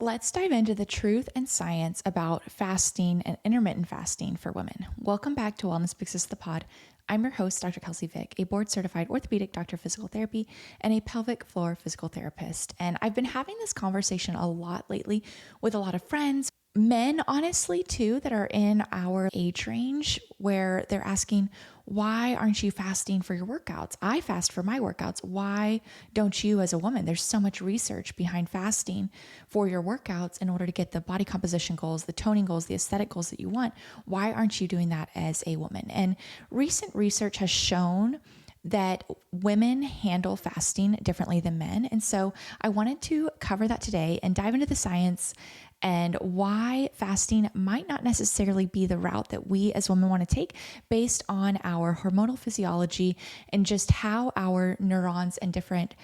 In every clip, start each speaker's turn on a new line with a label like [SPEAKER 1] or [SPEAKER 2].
[SPEAKER 1] Let's dive into the truth and science about fasting and intermittent fasting for women. Welcome back to Wellness Fixes the Pod. I'm your host, Dr. Kelsey Vick, a board-certified orthopedic doctor of physical therapy and a pelvic floor physical therapist. And I've been having this conversation a lot lately with a lot of friends, men, honestly, too, that are in our age range where they're asking, why aren't you fasting for your workouts? I fast for my workouts. Why don't you as a woman? There's so much research behind fasting for your workouts in order to get the body composition goals, the toning goals, the aesthetic goals that you want. Why aren't you doing that as a woman? And recent research has shown that women handle fasting differently than men. And so I wanted to cover that today and dive into the science and why fasting might not necessarily be the route that we as women want to take based on our hormonal physiology and just how our neurons and different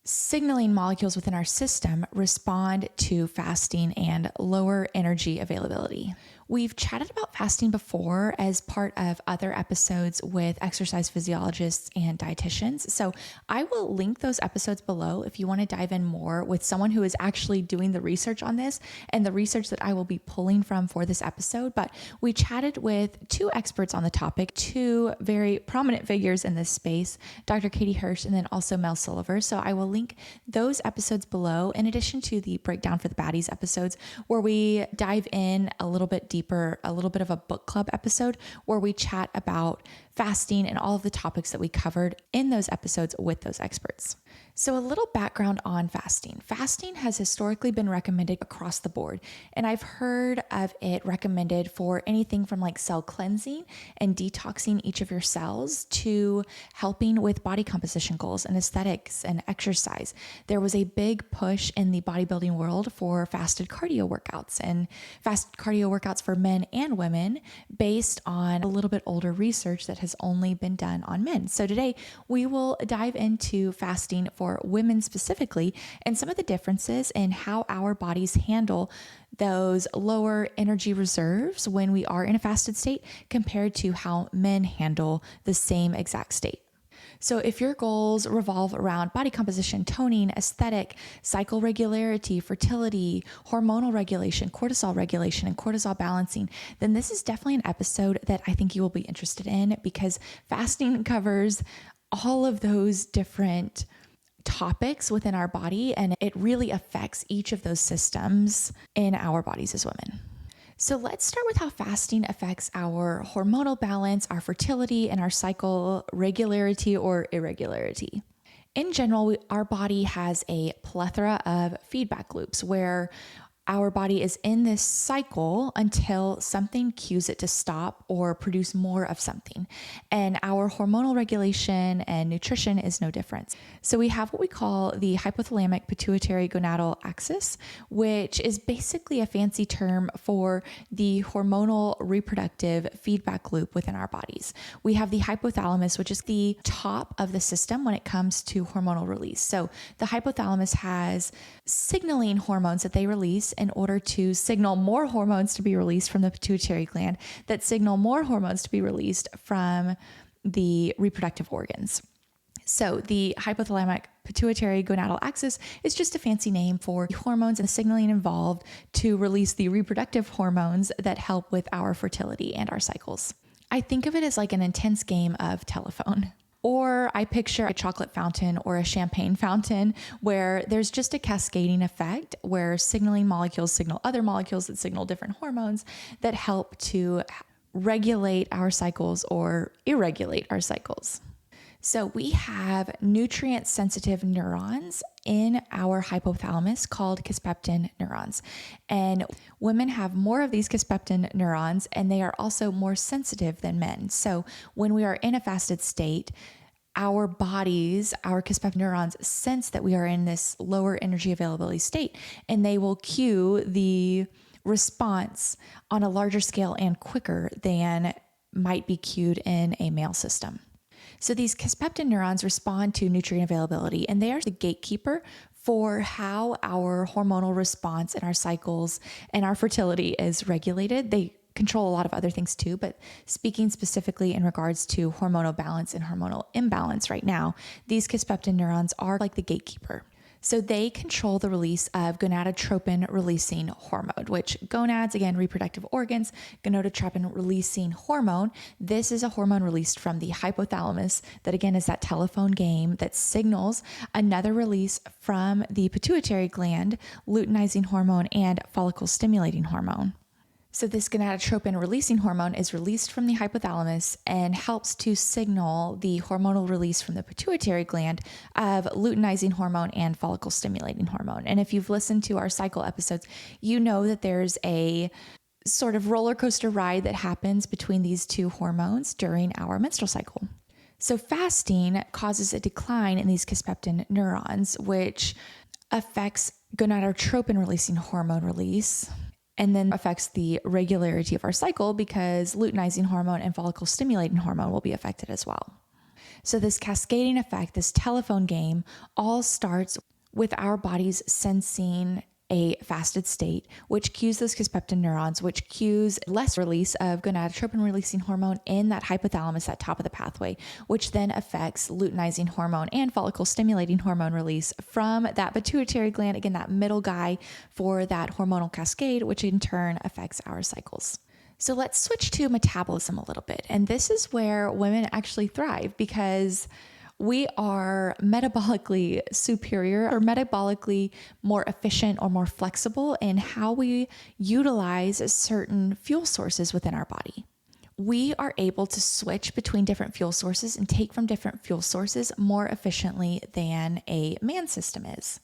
[SPEAKER 1] signaling molecules within our system respond to fasting and lower energy availability. We've chatted about fasting before as part of other episodes with exercise physiologists and dietitians. So I will link those episodes below if you want to dive in more with someone who is actually doing the research on this and the research that I will be pulling from for this episode. But we chatted with two experts on the topic, two very prominent figures in this space, Dr. Katie Hirsch and then also Mel Sulaver. So I will link those episodes below, in addition to the breakdown for the baddies episodes, where we dive in a little bit deeper, a little bit of a book club episode where we chat about fasting and all of the topics that we covered in those episodes with those experts. So a little background on fasting. Fasting has historically been recommended across the board, and I've heard of it recommended for anything from like cell cleansing and detoxing each of your cells to helping with body composition goals and aesthetics and exercise. There was a big push in the bodybuilding world for fasted cardio workouts and fasted cardio workouts for men and women based on a little bit older research that has only been done on men. So today we will dive into fasting for women specifically and some of the differences in how our bodies handle those lower energy reserves when we are in a fasted state compared to how men handle the same exact state. So if your goals revolve around body composition, toning, aesthetic, cycle regularity, fertility, hormonal regulation, cortisol regulation, and cortisol balancing, then this is definitely an episode that I think you will be interested in because fasting covers all of those different topics within our body, and it really affects each of those systems in our bodies as women. So let's start with how fasting affects our hormonal balance, our fertility, and our cycle regularity or irregularity. In general, our body has a plethora of feedback loops where our body is in this cycle until something cues it to stop or produce more of something. And our hormonal regulation and nutrition is no different. So we have what we call the hypothalamic pituitary gonadal axis, which is basically a fancy term for the hormonal reproductive feedback loop within our bodies. We have the hypothalamus, which is the top of the system when it comes to hormonal release. So the hypothalamus has signaling hormones that they release in order to signal more hormones to be released from the pituitary gland that signal more hormones to be released from the reproductive organs. So the hypothalamic pituitary gonadal axis is just a fancy name for the hormones and the signaling involved to release the reproductive hormones that help with our fertility and our cycles. I think of it as like an intense game of telephone. Or I picture a chocolate fountain or a champagne fountain where there's just a cascading effect where signaling molecules signal other molecules that signal different hormones that help to regulate our cycles or irregulate our cycles. So we have nutrient sensitive neurons in our hypothalamus called kisspeptin neurons. And women have more of these kisspeptin neurons, and they are also more sensitive than men. So when we are in a fasted state, our bodies, our kisspeptin neurons sense that we are in this lower energy availability state, and they will cue the response on a larger scale and quicker than might be cued in a male system. So these kisspeptin neurons respond to nutrient availability, and they are the gatekeeper for how our hormonal response and our cycles and our fertility is regulated. They control a lot of other things too, but speaking specifically in regards to hormonal balance and hormonal imbalance right now, these kisspeptin neurons are like the gatekeeper. So they control the release of gonadotropin releasing hormone, which gonads, again, reproductive organs, gonadotropin releasing hormone. This is a hormone released from the hypothalamus that, again, is that telephone game that signals another release from the pituitary gland, luteinizing hormone and follicle stimulating hormone. So this gonadotropin releasing hormone is released from the hypothalamus and helps to signal the hormonal release from the pituitary gland of luteinizing hormone and follicle stimulating hormone. And if you've listened to our cycle episodes, you know that there's a sort of roller coaster ride that happens between these two hormones during our menstrual cycle. So fasting causes a decline in these kisspeptin neurons, which affects gonadotropin releasing hormone release, and then affects the regularity of our cycle because luteinizing hormone and follicle stimulating hormone will be affected as well. So this cascading effect, this telephone game, all starts with our bodies sensing a fasted state, which cues those kisspeptin neurons, which cues less release of gonadotropin releasing hormone in that hypothalamus, that top of the pathway, which then affects luteinizing hormone and follicle stimulating hormone release from that pituitary gland, again, that middle guy for that hormonal cascade, which in turn affects our cycles. So let's switch to metabolism a little bit. And this is where women actually thrive because we are metabolically superior or metabolically more efficient or more flexible in how we utilize certain fuel sources within our body. We are able to switch between different fuel sources and take from different fuel sources more efficiently than a man's system is.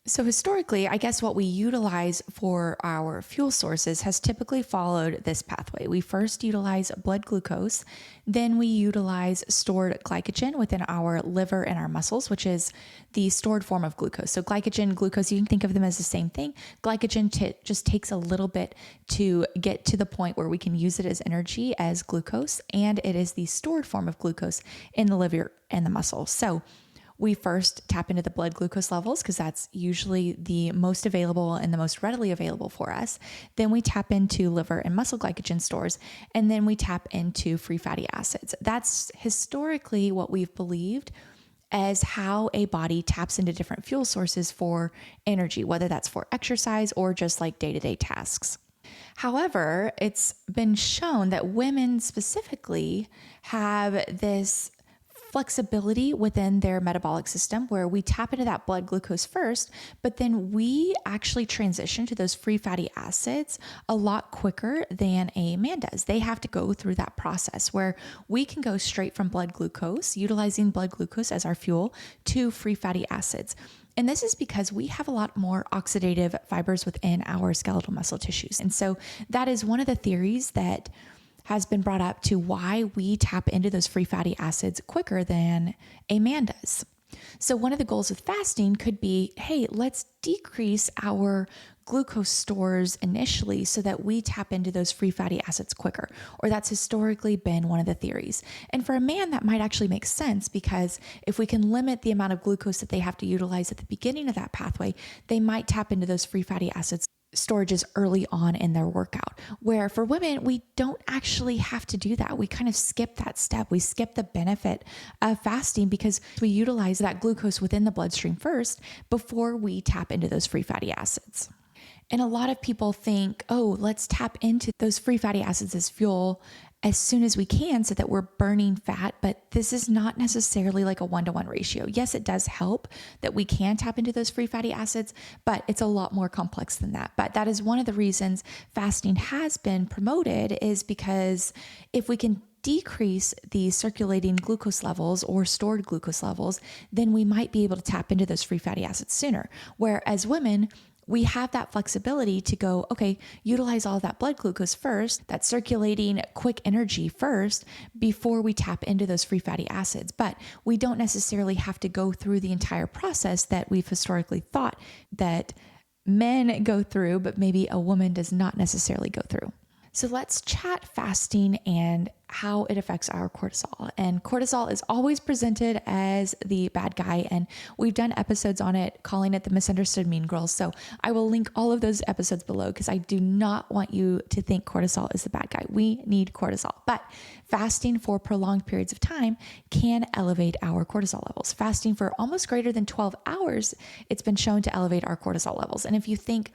[SPEAKER 1] So historically, I guess what we utilize for our fuel sources has typically followed this pathway. We first utilize blood glucose, then we utilize stored glycogen within our liver and our muscles, which is the stored form of glucose. So glycogen, glucose, you can think of them as the same thing. Glycogen just takes a little bit to get to the point where we can use it as energy as glucose, and it is the stored form of glucose in the liver and the muscle. So we first tap into the blood glucose levels because that's usually the most available and the most readily available for us. Then we tap into liver and muscle glycogen stores, and then we tap into free fatty acids. That's historically what we've believed as how a body taps into different fuel sources for energy, whether that's for exercise or just like day-to-day tasks. However, it's been shown that women specifically have this flexibility within their metabolic system where we tap into that blood glucose first, but then we actually transition to those free fatty acids a lot quicker than a man does. They have to go through that process where we can go straight from blood glucose, utilizing blood glucose as our fuel, to free fatty acids. And this is because we have a lot more oxidative fibers within our skeletal muscle tissues. And so that is one of the theories that has been brought up to why we tap into those free fatty acids quicker than a man does. So one of the goals with fasting could be, hey, let's decrease our glucose stores initially so that we tap into those free fatty acids quicker. Or that's historically been one of the theories. And for a man, that might actually make sense because if we can limit the amount of glucose that they have to utilize at the beginning of that pathway, they might tap into those free fatty acids storages early on in their workout. Where for women, we don't actually have to do that. We kind of skip that step. We skip the benefit of fasting because we utilize that glucose within the bloodstream first before we tap into those free fatty acids. And a lot of people think, oh, let's tap into those free fatty acids as fuel as soon as we can so that we're burning fat. But this is not necessarily like a 1-to-1 ratio. Yes, it does help that we can tap into those free fatty acids, but it's a lot more complex than that. But that is one of the reasons fasting has been promoted, is because if we can decrease the circulating glucose levels or stored glucose levels, then we might be able to tap into those free fatty acids sooner. Whereas women, we have that flexibility to go, okay, utilize all that blood glucose first, that circulating quick energy first before we tap into those free fatty acids. But we don't necessarily have to go through the entire process that we've historically thought that men go through, but maybe a woman does not necessarily go through. So let's chat fasting and how it affects our cortisol. And cortisol is always presented as the bad guy. And we've done episodes on it, calling it the misunderstood mean girl. So I will link all of those episodes below because I do not want you to think cortisol is the bad guy. We need cortisol. But fasting for prolonged periods of time can elevate our cortisol levels. Fasting for almost greater than 12 hours, it's been shown to elevate our cortisol levels. And if you think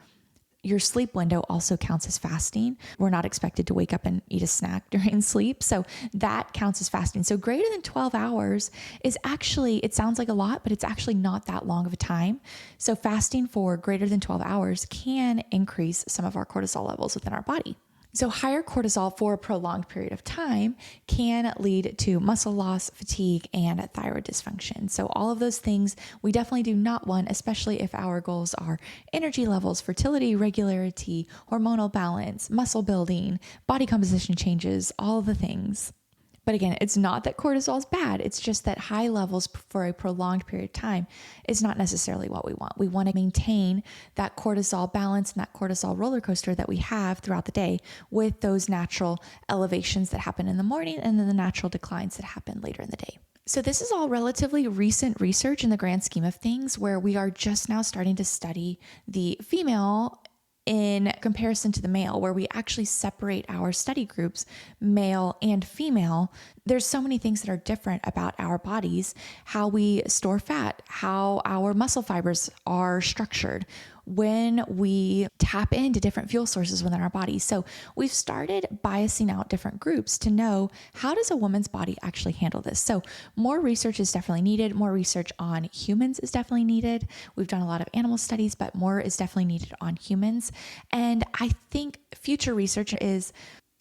[SPEAKER 1] your sleep window also counts as fasting. We're not expected to wake up and eat a snack during sleep. So that counts as fasting. So greater than 12 hours is actually, it sounds like a lot, but it's actually not that long of a time. So fasting for greater than 12 hours can increase some of our cortisol levels within our body. So higher cortisol for a prolonged period of time can lead to muscle loss, fatigue, and thyroid dysfunction. So all of those things we definitely do not want, especially if our goals are energy levels, fertility, regularity, hormonal balance, muscle building, body composition changes, all of the things. But again, it's not that cortisol is bad. It's just that high levels for a prolonged period of time is not necessarily what we want. We want to maintain that cortisol balance and that cortisol roller coaster that we have throughout the day with those natural elevations that happen in the morning and then the natural declines that happen later in the day. So this is all relatively recent research in the grand scheme of things where we are just now starting to study the female in comparison to the male, where we actually separate our study groups, male and female. There's so many things that are different about our bodies, how we store fat, how our muscle fibers are structured, when we tap into different fuel sources within our bodies. So we've started biasing out different groups to know, how does a woman's body actually handle this? So more research is definitely needed. More research on humans is definitely needed. We've done a lot of animal studies, but more is definitely needed on humans. And I think future research is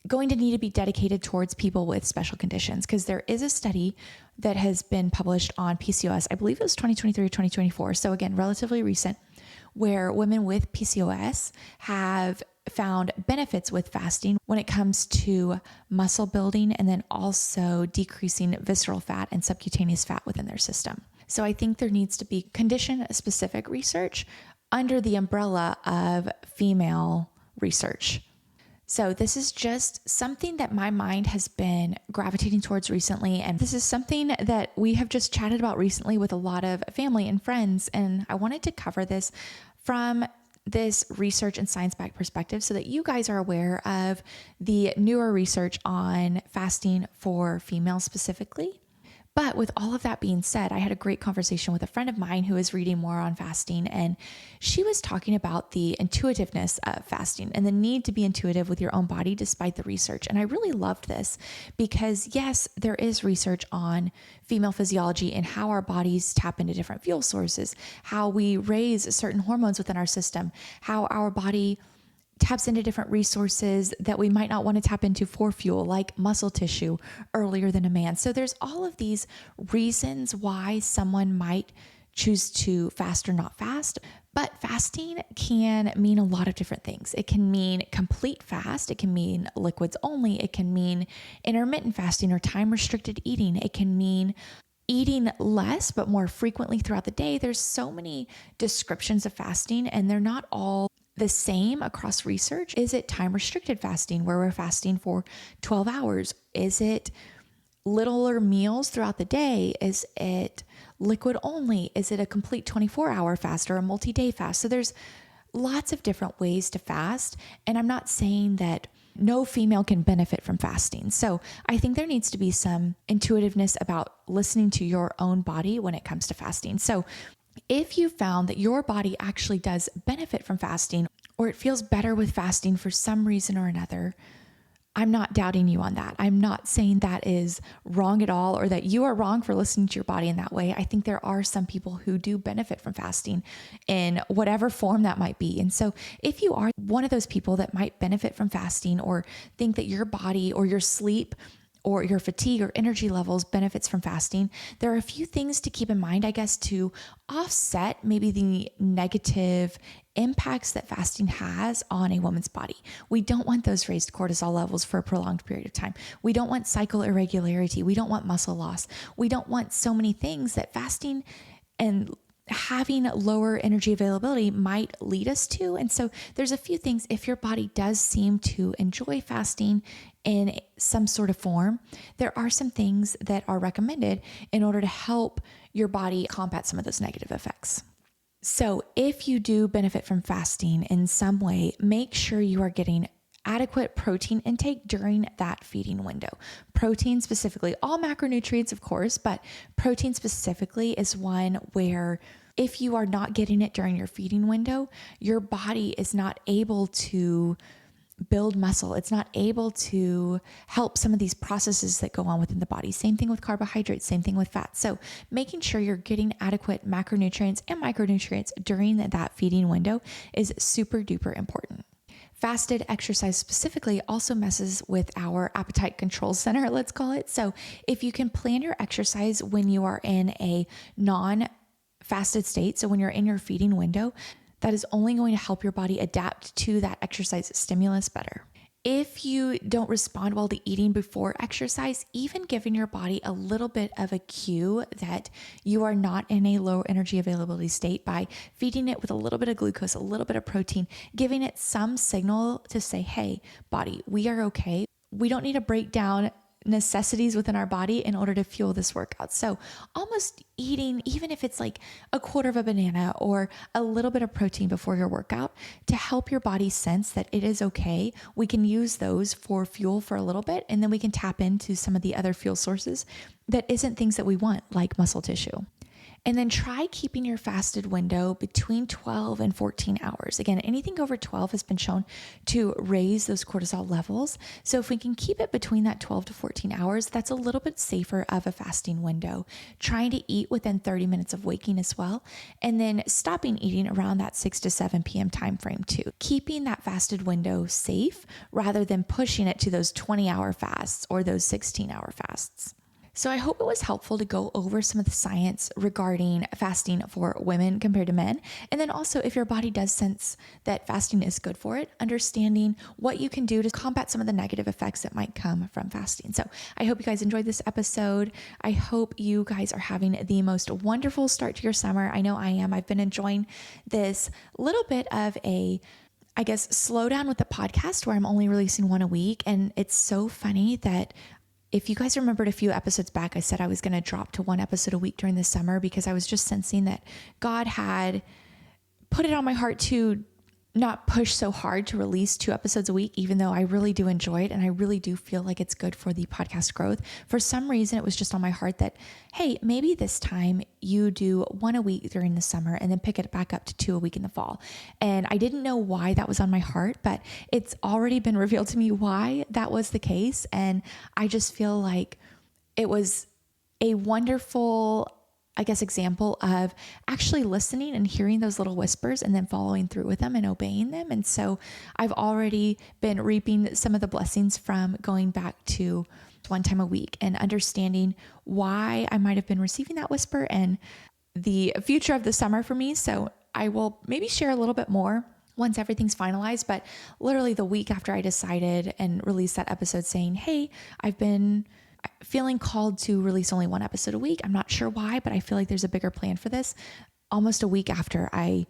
[SPEAKER 1] going to need to be dedicated towards people with special conditions, because there is a study that has been published on PCOS. I believe it was 2023 or 2024. So again, relatively recent, where women with PCOS have found benefits with fasting when it comes to muscle building and then also decreasing visceral fat and subcutaneous fat within their system. So I think there needs to be condition-specific research under the umbrella of female research. So this is just something that my mind has been gravitating towards recently. And this is something that we have just chatted about recently with a lot of family and friends. And I wanted to cover this from this research and science-backed perspective so that you guys are aware of the newer research on fasting for females specifically. But with all of that being said, I had a great conversation with a friend of mine who is reading more on fasting, and she was talking about the intuitiveness of fasting and the need to be intuitive with your own body despite the research. And I really loved this because yes, there is research on female physiology and how our bodies tap into different fuel sources, how we raise certain hormones within our system, how our body taps into different resources that we might not want to tap into for fuel, like muscle tissue earlier than a man. So there's all of these reasons why someone might choose to fast or not fast. But fasting can mean a lot of different things. It can mean complete fast. It can mean liquids only. It can mean intermittent fasting or time restricted eating. It can mean eating less, but more frequently throughout the day. There's so many descriptions of fasting, and they're not all the same across research. Is it time restricted fasting where we're fasting for 12 hours? Is it littler meals throughout the day? Is it liquid only? Is it a complete 24-hour fast or a multi-day fast? So there's lots of different ways to fast. And I'm not saying that no female can benefit from fasting. So I think there needs to be some intuitiveness about listening to your own body when it comes to fasting. So if you found that your body actually does benefit from fasting, or it feels better with fasting for some reason or another, I'm not doubting you on that. I'm not saying that is wrong at all, or that you are wrong for listening to your body in that way. I think there are some people who do benefit from fasting in whatever form that might be. And so if you are one of those people that might benefit from fasting, or think that your body or your sleep or your fatigue or energy levels benefits from fasting, there are a few things to keep in mind, I guess, to offset maybe the negative impacts that fasting has on a woman's body. We don't want those raised cortisol levels for a prolonged period of time. We don't want cycle irregularity. We don't want muscle loss. We don't want so many things that fasting and having lower energy availability might lead us to. And so there's a few things. If your body does seem to enjoy fasting in some sort of form, there are some things that are recommended in order to help your body combat some of those negative effects. So if you do benefit from fasting in some way, make sure you are getting adequate protein intake during that feeding window. Protein specifically, all macronutrients, of course, but protein specifically is one where if you are not getting it during your feeding window, your body is not able to build muscle. It's not able to help some of these processes that go on within the body. Same thing with carbohydrates, same thing with fat. So making sure you're getting adequate macronutrients and micronutrients during that feeding window is super duper important. Fasted exercise specifically also messes with our appetite control center, let's call it. So if you can plan your exercise when you are in a non-fasted state, so when you're in your feeding window, that is only going to help your body adapt to that exercise stimulus better. If you don't respond well to eating before exercise, even giving your body a little bit of a cue that you are not in a low energy availability state by feeding it with a little bit of glucose, a little bit of protein, giving it some signal to say, hey, body, we are okay. We don't need to break down necessities within our body in order to fuel this workout. So almost eating, even if it's like a quarter of a banana or a little bit of protein before your workout to help your body sense that it is okay. We can use those for fuel for a little bit, and then we can tap into some of the other fuel sources that isn't things that we want, like muscle tissue. And then try keeping your fasted window between 12 and 14 hours. Again, anything over 12 has been shown to raise those cortisol levels. So if we can keep it between that 12 to 14 hours, that's a little bit safer of a fasting window. Trying to eat within 30 minutes of waking as well. And then stopping eating around that 6 to 7 p.m. time frame too. Keeping that fasted window safe rather than pushing it to those 20-hour fasts or those 16-hour fasts. So I hope it was helpful to go over some of the science regarding fasting for women compared to men. And then also, if your body does sense that fasting is good for it, understanding what you can do to combat some of the negative effects that might come from fasting. So I hope you guys enjoyed this episode. I hope you guys are having the most wonderful start to your summer. I know I am. I've been enjoying this little bit of slow down with the podcast where I'm only releasing one a week. And it's so funny that if you guys remembered a few episodes back, I said I was going to drop to one episode a week during the summer because I was just sensing that God had put it on my heart to not push so hard to release 2 episodes a week, even though I really do enjoy it. And I really do feel like it's good for the podcast growth. For some reason, it was just on my heart that, hey, maybe this time you do 1 a week during the summer and then pick it back up to 2 a week in the fall. And I didn't know why that was on my heart, but it's already been revealed to me why that was the case. And I just feel like it was a wonderful example of actually listening and hearing those little whispers and then following through with them and obeying them. And so I've already been reaping some of the blessings from going back to 1 time a week and understanding why I might have been receiving that whisper and the future of the summer for me. So I will maybe share a little bit more once everything's finalized, but literally the week after I decided and released that episode saying, hey, I've been feeling called to release only 1 episode a week. I'm not sure why, but I feel like there's a bigger plan for this. Almost a week after, I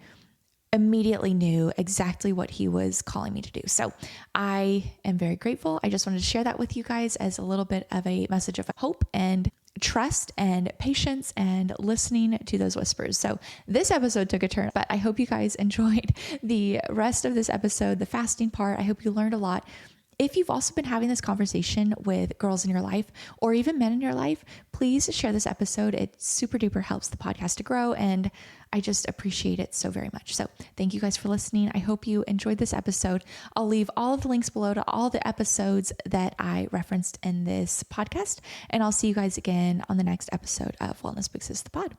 [SPEAKER 1] immediately knew exactly what he was calling me to do. So I am very grateful. I just wanted to share that with you guys as a little bit of a message of hope and trust and patience and listening to those whispers. So this episode took a turn, but I hope you guys enjoyed the rest of this episode, the fasting part. I hope you learned a lot. If you've also been having this conversation with girls in your life or even men in your life, please share this episode. It super duper helps the podcast to grow, and I just appreciate it so very much. So thank you guys for listening. I hope you enjoyed this episode. I'll leave all of the links below to all the episodes that I referenced in this podcast, and I'll see you guys again on the next episode of Wellness Fixes the Pod.